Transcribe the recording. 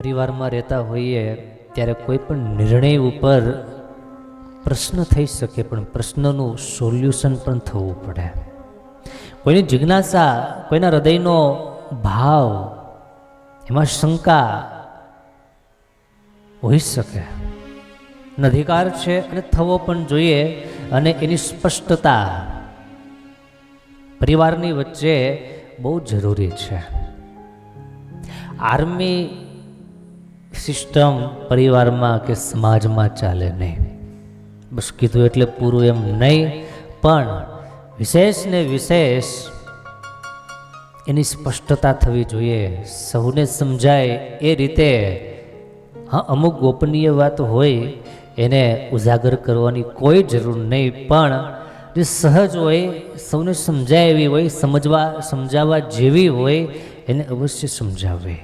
પરિવારમાં રહેતા હોઈએ ત્યારે કોઈ પણ નિર્ણય ઉપર પ્રશ્ન થઈ શકે, પણ પ્રશ્નનું સોલ્યુશન પણ થવું પડે. કોઈની જિજ્ઞાસા, કોઈના હૃદયનો ભાવ, એમાં શંકા હોઈ શકે, અધિકાર છે અને થવો પણ જોઈએ. અને એની સ્પષ્ટતા પરિવારની વચ્ચે બહુ જરૂરી છે. આર્મી સિસ્ટમ પરિવારમાં કે સમાજમાં ચાલે નહીં. બસ કીધું એટલે પૂરું એમ નહીં, પણ વિશેષ ને વિશેષ એની સ્પષ્ટતા થવી જોઈએ, સૌને સમજાય એ રીતે. હા, અમુક ગોપનીય વાત હોય એને ઉજાગર કરવાની કોઈ જરૂર નહીં, પણ જે સહજ હોય, સૌને સમજાય એવી હોય, સમજાવવા જેવી હોય એને અવશ્ય સમજાવે.